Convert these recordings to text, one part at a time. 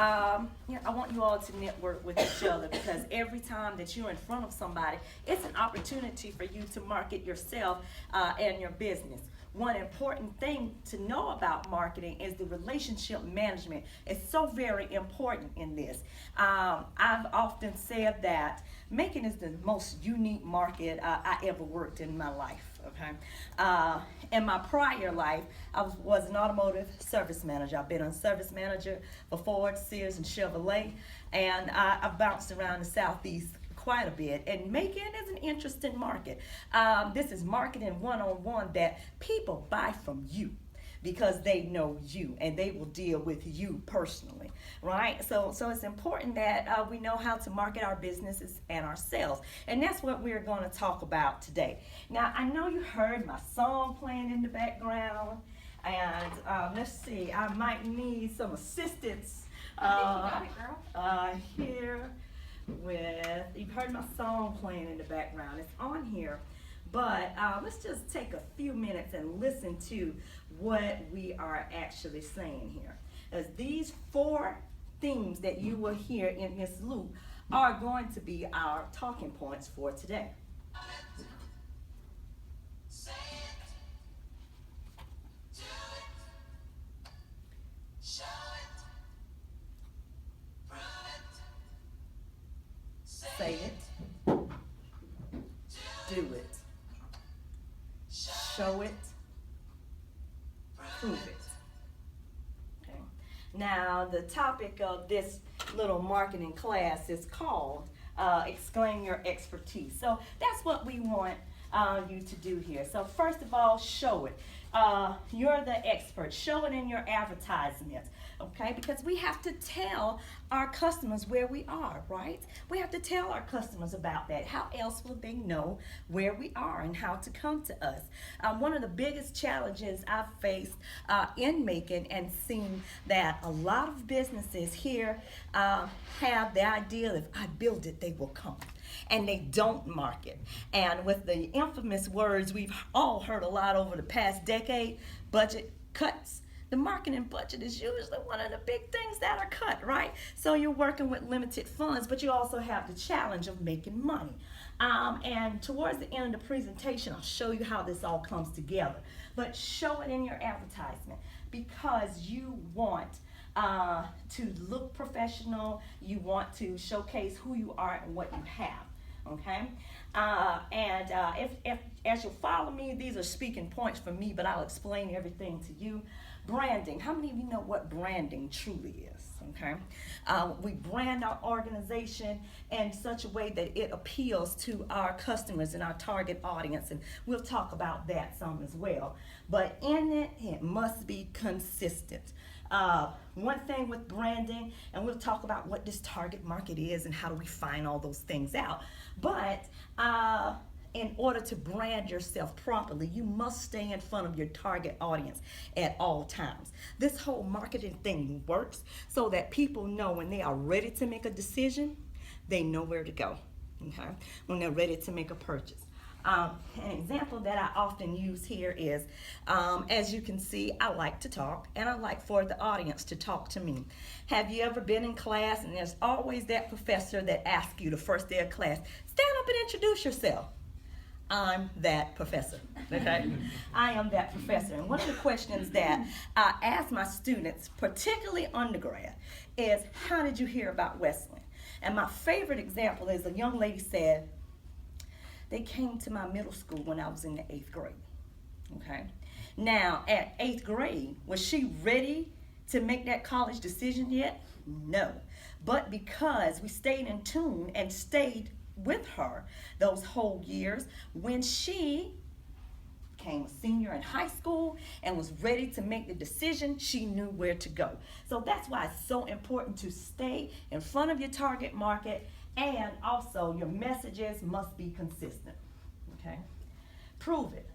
I want you all to network with each other because every time that you're in front of somebody, it's an opportunity for you to market yourself and your business. One important thing to know about marketing is the relationship management. It's so very important in this. I've often said that Macon is the most unique market I ever worked in my life. Okay, in my prior life, I was an automotive service manager. I've been a service manager for Ford, Sears, and Chevrolet, and I've bounced around the Southeast quite a bit. And Macon is an interesting market. This is marketing one-on-one that people buy from you because they know you and they will deal with you personally, right? So it's important that we know how to market our businesses and ourselves, and that's what we're going to talk about today. Now, I know you heard my song playing in the background, and let's see, I might need some assistance here with, you've heard my song playing in the background. It's on here. But let's just take a few minutes and listen to what we are actually saying here. As these four themes that you will hear in this loop are going to be our talking points for today. Say it, do it, show it, prove it. Okay. Now, the topic of this little marketing class is called Exclaim Your Expertise. So that's what we want you to do here. So first of all, show it. You're the expert. Show it in your advertisements, okay? Because we have to tell our customers where we are, right? We have to tell our customers about that. How else will they know where we are and how to come to us? One of the biggest challenges I've faced in Macon and seen that a lot of businesses here have the idea if I build it, they will come. And they don't market. And with the infamous words we've all heard a lot over the past decade, budget cuts, the marketing budget is usually one of the big things that are cut, right? So you're working with limited funds, but you also have the challenge of making money. And towards the end of the presentation, I'll show you how this all comes together. But show it in your advertisement because you want to look professional, you want to showcase who you are and what you have. Okay, if as you follow me, these are speaking points for me, but I'll explain everything to you. Branding. How many of you know what branding truly is? Okay, we brand our organization in such a way that it appeals to our customers and our target audience, and we'll talk about that some as well. But in it, it must be consistent. One thing with branding, and we'll talk about what this target market is and how do we find all those things out. But in order to brand yourself properly, you must stay in front of your target audience at all times. This whole marketing thing works so that people know when they are ready to make a decision, they know where to go, okay? When they're ready to make a purchase. An example that I often use here is, as you can see, I like to talk, and I like for the audience to talk to me. Have you ever been in class, and there's always that professor that asks you the first day of class, stand up and introduce yourself. I'm that professor, okay? I am that professor. And one of the questions that I ask my students, particularly undergrad, is how did you hear about Wesleyan? And my favorite example is a young lady said, they came to my middle school when I was in the 8th grade, okay? Now, at 8th grade, was she ready to make that college decision yet? No. But because we stayed in tune and stayed with her those whole years, when she became a senior in high school and was ready to make the decision, she knew where to go. So that's why it's so important to stay in front of your target market, and also your messages must be consistent, okay? Prove it.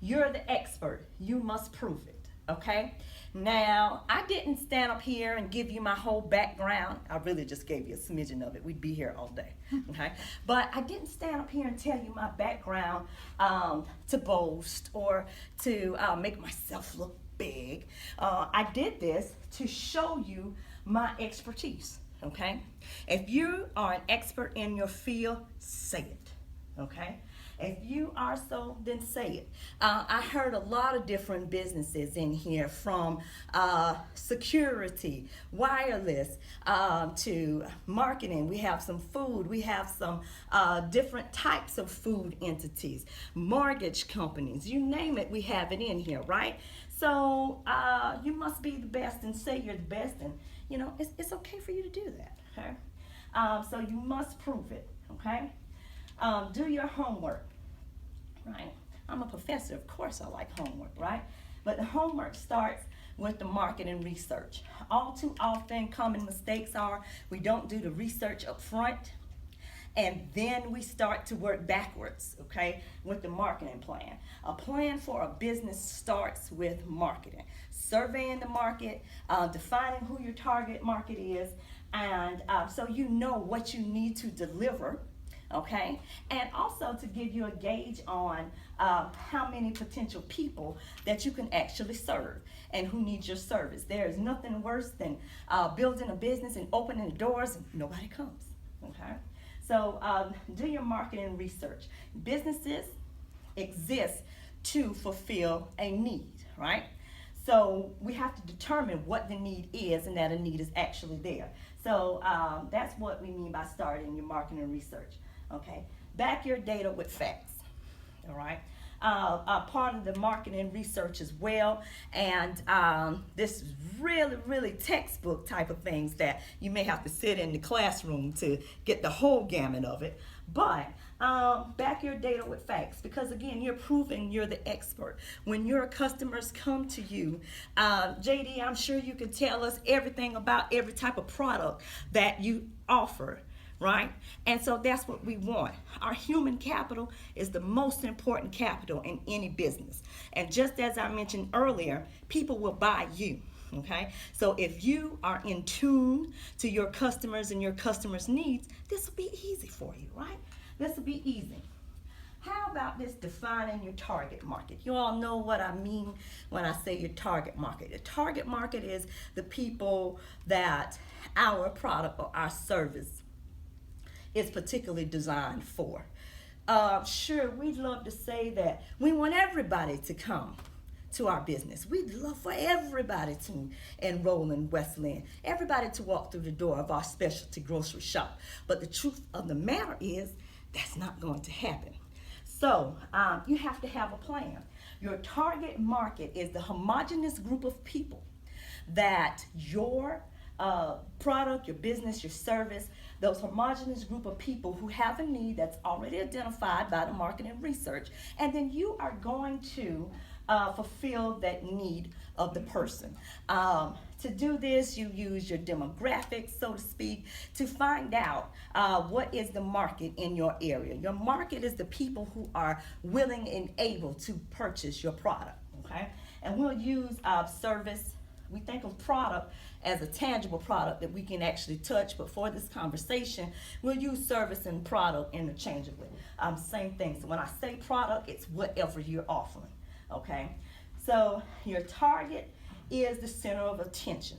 You're the expert. You must prove it, okay? Now, I didn't stand up here and give you my whole background. I really just gave you a smidgen of it. We'd be here all day, okay? But I didn't stand up here and tell you my background to boast or to make myself look big. I did this to show you my expertise, okay? If you are an expert in your field, say it, okay? If you are so, then say it. I heard a lot of different businesses in here, from security, wireless, to marketing. We have some food. We have some different types of food entities, mortgage companies, you name it, we have it in here, right? So you must be the best and say you're the best, and you know, it's okay for you to do that, okay? So you must prove it, okay? Do your homework, right? I'm a professor, of course I like homework, right? But the homework starts with the market and research. All too often, common mistakes are we don't do the research up front, and then we start to work backwards, okay, with the marketing plan. A plan for a business starts with marketing, surveying the market, defining who your target market is, and so you know what you need to deliver, okay, and also to give you a gauge on how many potential people that you can actually serve and who needs your service. There is nothing worse than building a business and opening the doors and nobody comes, okay? So do your marketing research. Businesses exist to fulfill a need, right? So we have to determine what the need is and that a need is actually there. So that's what we mean by starting your marketing research, okay? Back your data with facts, all right? Part of the marketing research as well, and this is really textbook type of things that you may have to sit in the classroom to get the whole gamut of it. But back your data with facts, because again, you're proving you're the expert. When your customers come to you, JD, I'm sure you can tell us everything about every type of product that you offer, right? And so that's what we want. Our human capital is the most important capital in any business. And just as I mentioned earlier, people will buy you, okay? So if you are in tune to your customers and your customers' needs, this will be easy for you, right? This will be easy. How about this defining your target market? You all know what I mean when I say your target market. The target market is the people that our product or our service is particularly designed for. Sure, we'd love to say that we want everybody to come to our business. We'd love for everybody to enroll in Westland, everybody to walk through the door of our specialty grocery shop. But the truth of the matter is that's not going to happen. So you have to have a plan. Your target market is the homogeneous group of people that your product, your business, your service, those homogeneous group of people who have a need that's already identified by the marketing research, and then you are going to fulfill that need of the person. To do this, you use your demographics, so to speak, to find out what is the market in your area. Your market is the people who are willing and able to purchase your product, okay? And we'll use service. We think of product as a tangible product that we can actually touch, but for this conversation, we'll use service and product interchangeably. Same thing. So when I say product, it's whatever you're offering, okay? So your target is the center of attention.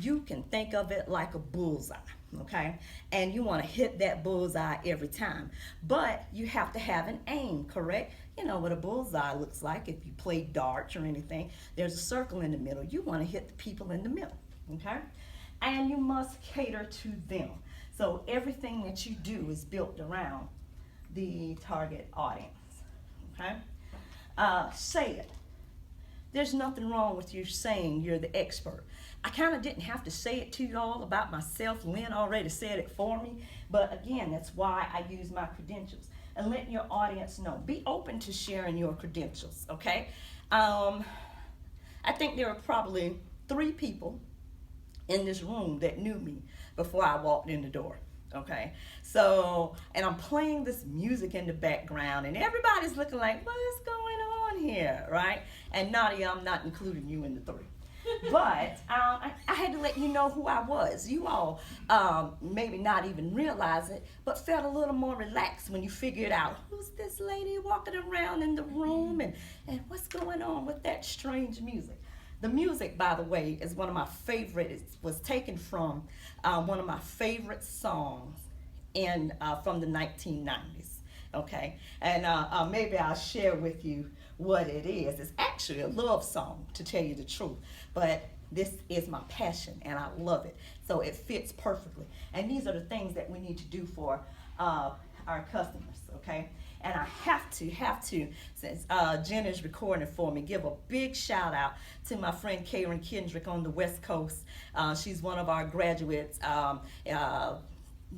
You can think of it like a bullseye, okay? And you want to hit that bullseye every time, but you have to have an aim, correct? You know what a bullseye looks like if you play darts or anything. There's a circle in the middle. You want to hit the people in the middle, okay? And you must cater to them. So everything that you do is built around the target audience, okay? Say it. There's nothing wrong with you saying you're the expert. I kind of didn't have to say it to you all about myself. Lynn already said it for me. But again, that's why I use my credentials. And letting your audience know. Be open to sharing your credentials, okay? I think there are probably 3 people in this room that knew me before I walked in the door, okay? So, and I'm playing this music in the background, and everybody's looking like, what is going on here, right? And Nadia, I'm not including you in the 3. But I had to let you know who I was. You all maybe not even realize it, but felt a little more relaxed when you figured out who's this lady walking around in the room and what's going on with that strange music. The music, by the way, is one of my favorite. It was taken from one of my favorite songs in from the 1990s. Okay, and maybe I'll share with you what it is. It's actually a love song, to tell you the truth, but this is my passion and I love it, so it fits perfectly. And these are the things that we need to do for our customers. Okay, and I have to, since Jen is recording for me, give a big shout out to my friend Karen Kendrick on the West Coast. She's one of our graduates.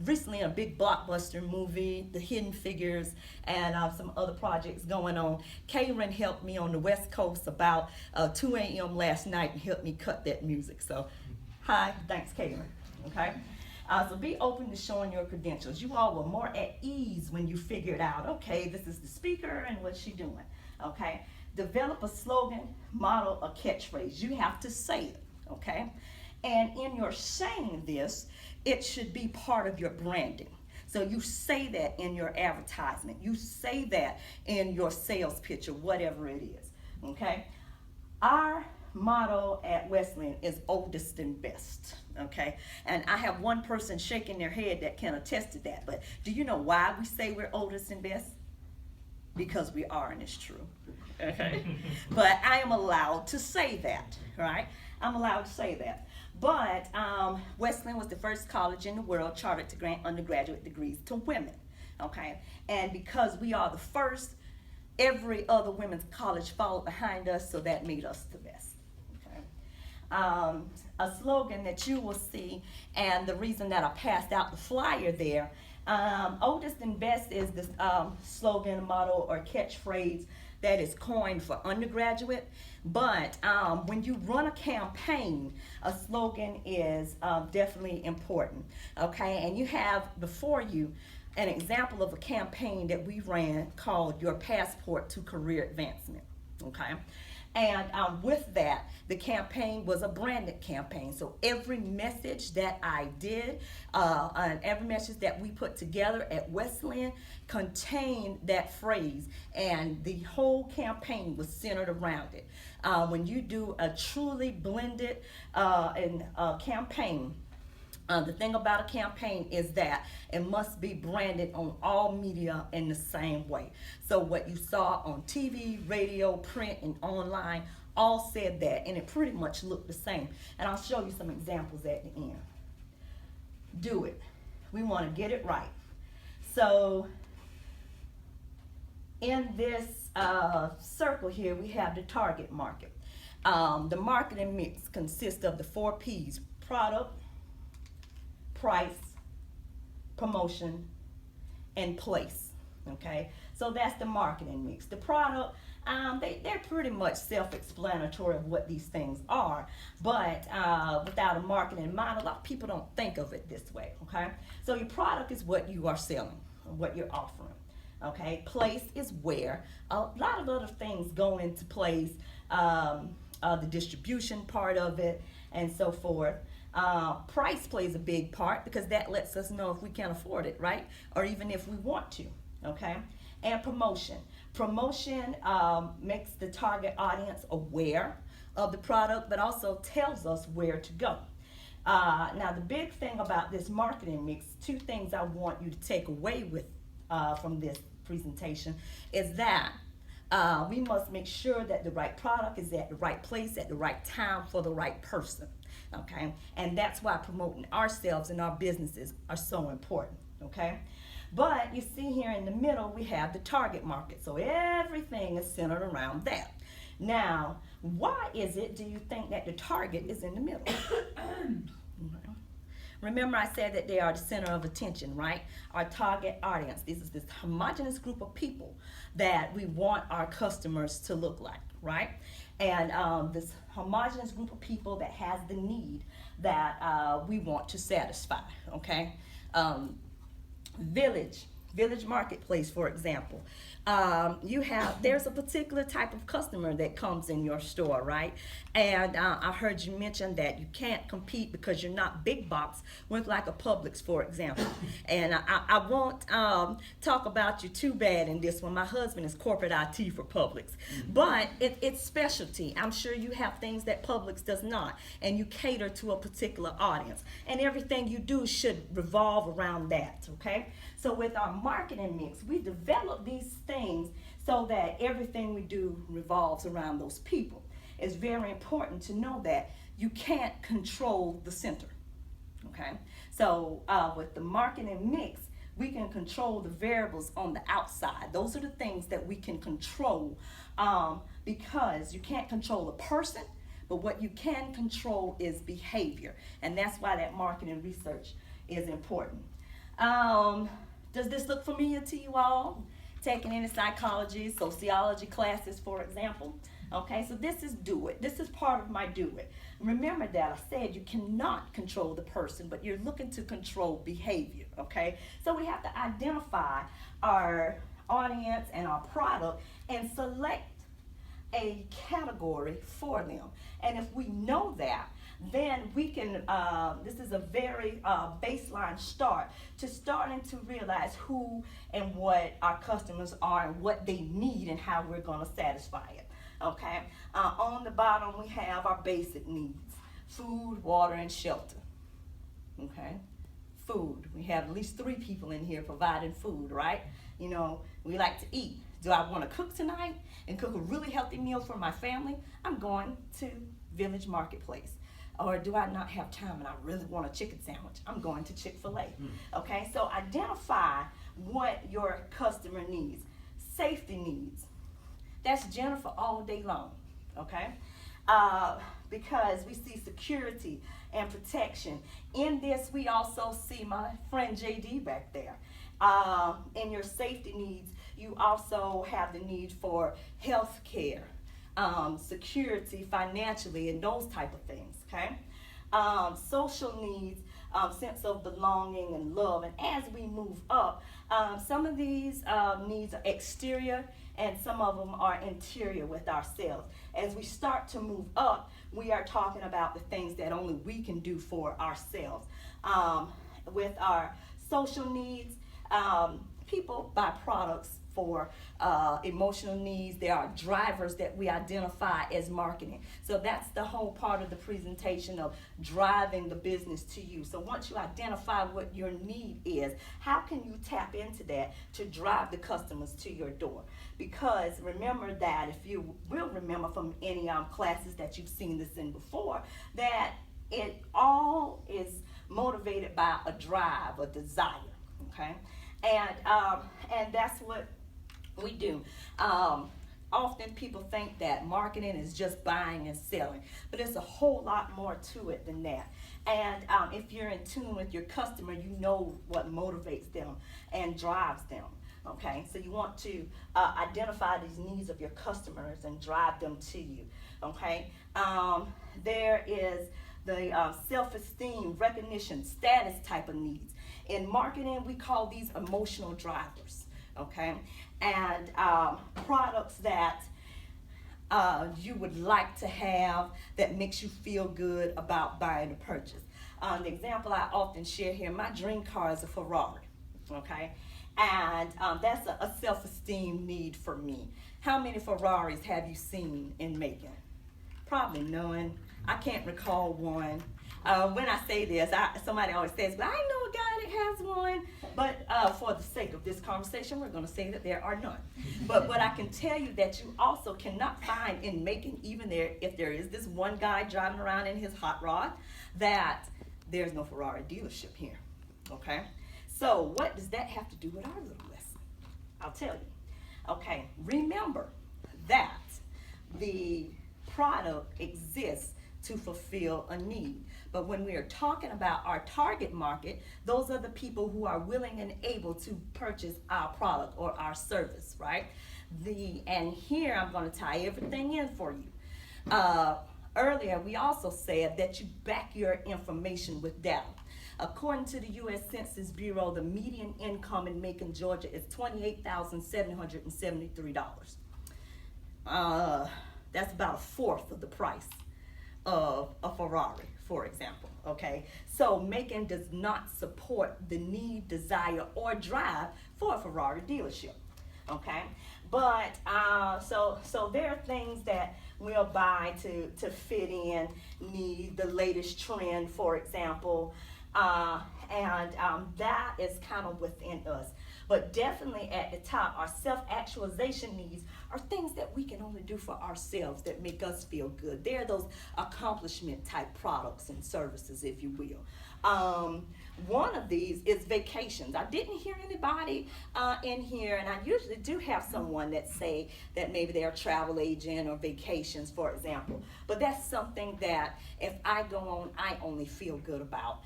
Recently in a big blockbuster movie, The Hidden Figures, and some other projects going on. Karen helped me on the West Coast about 2 a.m. last night and helped me cut that music. So, hi, thanks, Karen. Okay. So be open to showing your credentials. You all were more at ease when you figured out, okay, this is the speaker and what's she doing. Okay. Develop a slogan, model, a catchphrase. You have to say it. Okay. And in your saying this, it should be part of your branding. So you say that in your advertisement. You say that in your sales pitch or whatever it is. Okay? Our motto at Wesleyan is oldest and best. Okay? And I have one person shaking their head that can attest to that. But do you know why we say we're oldest and best? Because we are, and it's true. Okay? But I am allowed to say that, right? I'm allowed to say that. But Wesleyan was the first college in the world chartered to grant undergraduate degrees to women, okay? And because we are the first, every other women's college followed behind us, so that made us the best, okay? A slogan that you will see, and the reason that I passed out the flyer there, oldest and best is the slogan, motto, or catchphrase that is coined for undergraduate. But when you run a campaign, a slogan is definitely important, okay? And you have before you an example of a campaign that we ran called Your Passport to Career Advancement, okay? And with that, the campaign was a branded campaign. So every message that I did, and every message that we put together at Wesleyan contained that phrase, and the whole campaign was centered around it. When you do a truly blended campaign, the thing about a campaign is that it must be branded on all media in the same way. So what you saw on TV, radio, print, and online all said that, and it pretty much looked the same. And I'll show you some examples at the end. Do it. We want to get it right. So in this circle here, we have the target market. The marketing mix consists of the 4 P's: product, price, promotion, and place. Okay, so that's the marketing mix. The product, they're pretty much self-explanatory of what these things are, but without a marketing mind, a lot of people don't think of it this way. Okay, so your product is what you are selling, what you're offering. Okay, place is where a lot of other things go into place, the distribution part of it, and so forth. Price plays a big part because that lets us know if we can afford it, right? Or even if we want to, okay? And promotion. Promotion makes the target audience aware of the product, but also tells us where to go. Now, the big thing about this marketing mix, 2 things I want you to take away with from this presentation is that we must make sure that the right product is at the right place at the right time for the right person. Okay, and that's why promoting ourselves and our businesses are so important. Okay, but you see here in the middle we have the target market, so everything is centered around that. Now, why is it, do you think, that the target is in the middle? Remember I said that they are the center of attention, right? Our target audience. This is this homogeneous group of people that we want our customers to look like, right? And this homogeneous group of people that has the need that we want to satisfy, okay? Village, Village Marketplace, for example. There's a particular type of customer that comes in your store, right? And I heard you mention that you can't compete because you're not big box with like a Publix, for example. And I won't talk about you too bad in this one. My husband is corporate IT for Publix, but it's specialty. I'm sure you have things that Publix does not, and you cater to a particular audience. And everything you do should revolve around that, okay? So with our marketing mix, we develop these things so that everything we do revolves around those people. It's very important to know that you can't control the center, okay? So with the marketing mix, we can control the variables on the outside. Those are the things that we can control because you can't control a person, but what you can control is behavior. And that's why that marketing research is important. Does this look familiar to you all? Taking any psychology, sociology classes, for example. Okay, so this is Do It. This is part of my Do It. Remember that I said you cannot control the person, but you're looking to control behavior, okay? So we have to identify our audience and our product and select a category for them. And if we know that, then we can, this is a very baseline start to starting to realize who and what our customers are and what they need and how we're going to satisfy it. Okay, on the bottom we have our basic needs: food, water, and shelter. Okay, food. We have at least 3 people in here providing food, right? You know, we like to eat. Do I want to cook tonight and cook a really healthy meal for my family? I'm going to Village Marketplace. Or do I not have time and I really want a chicken sandwich? I'm going to Chick-fil-A. Okay, so identify what your customer needs. Safety needs. That's Jennifer all day long, okay? Because we see security and protection. In this, we also see my friend JD back there. In your safety needs, you also have the need for health care, security financially, and those type of things, okay? Social needs, sense of belonging and love. And as we move up, some of these needs are exterior and some of them are interior with ourselves. As we start to move up, we are talking about the things that only we can do for ourselves. With our social needs, people buy products for emotional needs. There are drivers that we identify as marketing. So that's the whole part of the presentation of driving the business to you. So once you identify what your need is, how can you tap into that to drive the customers to your door? Because remember that, if you will remember from any classes that you've seen this in before, that it all is motivated by a drive, a desire, okay? And that's what we do. Often people think that marketing is just buying and selling, but there's a whole lot more to it than that. And if you're in tune with your customer, you know what motivates them and drives them. Okay, so you want to identify these needs of your customers and drive them to you. Okay, there is the self-esteem, recognition, status type of needs. In marketing, we call these emotional drivers. Okay, and products that you would like to have that makes you feel good about buying a purchase. The example I often share here, my dream car is a Ferrari. Okay. And that's a self-esteem need for me. How many Ferraris have you seen in making? Probably none. I can't recall one. When I say this, somebody always says, but I know a guy that has one. But for the sake of this conversation, we're going to say that there are none. But what I can tell you that you also cannot find in making, even if there is this one guy driving around in his hot rod, that there's no Ferrari dealership here. Okay? So what does that have to do with our little lesson? I'll tell you. Okay, remember that the product exists to fulfill a need. But when we are talking about our target market, those are the people who are willing and able to purchase our product or our service, right? And here I'm going to tie everything in for you. Earlier, we also said that you back your information with data. According to the U.S. Census Bureau, the median income in Macon, Georgia is $28,773. That's about a fourth of the price of a Ferrari, for example, okay? So Macon does not support the need, desire, or drive for a Ferrari dealership, okay? But, so there are things that we'll buy to fit in, need the latest trend, for example, and that is kind of within us. But definitely at the top, our self-actualization needs are things that we can only do for ourselves that make us feel good. They're those accomplishment type products and services, if you will. One of these is vacations. I didn't hear anybody in here, and I usually do have someone that say that maybe they're a travel agent or vacations, for example. But that's something that if I go on, I only feel good about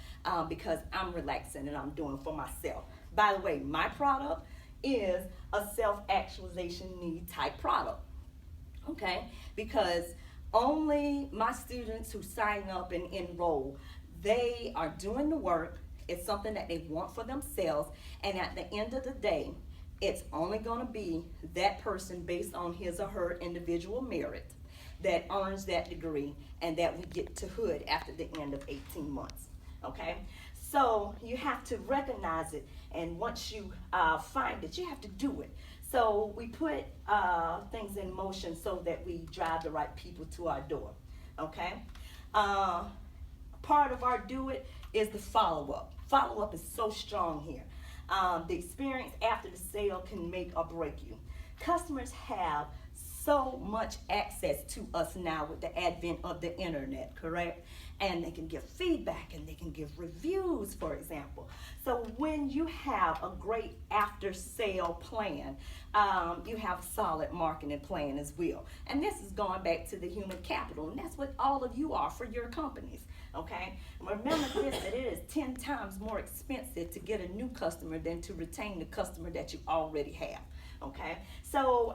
because I'm relaxing and I'm doing for myself. By the way, my product is a self-actualization need type product, okay? Because only my students who sign up and enroll, they are doing the work. It's something that they want for themselves, and at the end of the day, it's only going to be that person based on his or her individual merit that earns that degree and that we get to hood after the end of 18 months, okay? So you have to recognize it, and once you find it, you have to do it. So we put things in motion so that we drive the right people to our door, okay? Part of our do it is the follow-up. Follow-up is so strong here. The experience after the sale can make or break you. Customers have so much access to us now with the advent of the internet, correct? And they can give feedback and they can give reviews, for example. So when you have a great after sale plan, you have a solid marketing plan as well. And this is going back to the human capital, and that's what all of you are for your companies, okay? Remember this, that it is 10 times more expensive to get a new customer than to retain the customer that you already have. Okay, so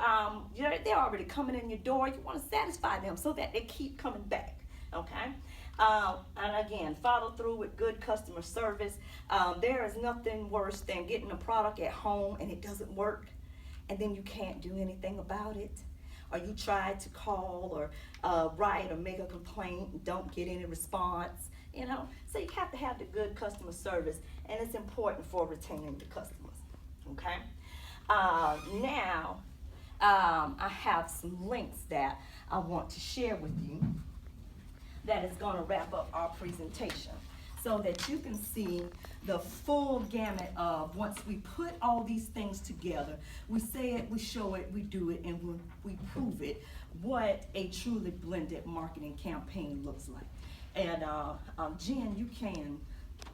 they're already coming in your door. You want to satisfy them so that they keep coming back. Okay, and again, follow through with good customer service. There is nothing worse than getting a product at home and it doesn't work, and then you can't do anything about it. Or you try to call or write or make a complaint and don't get any response. You know, so you have to have the good customer service, and it's important for retaining the customers. Okay. Now, I have some links that I want to share with you that is going to wrap up our presentation so that you can see the full gamut of once we put all these things together, we say it, we show it, we do it, and we prove it, what a truly blended marketing campaign looks like. And Jen, you can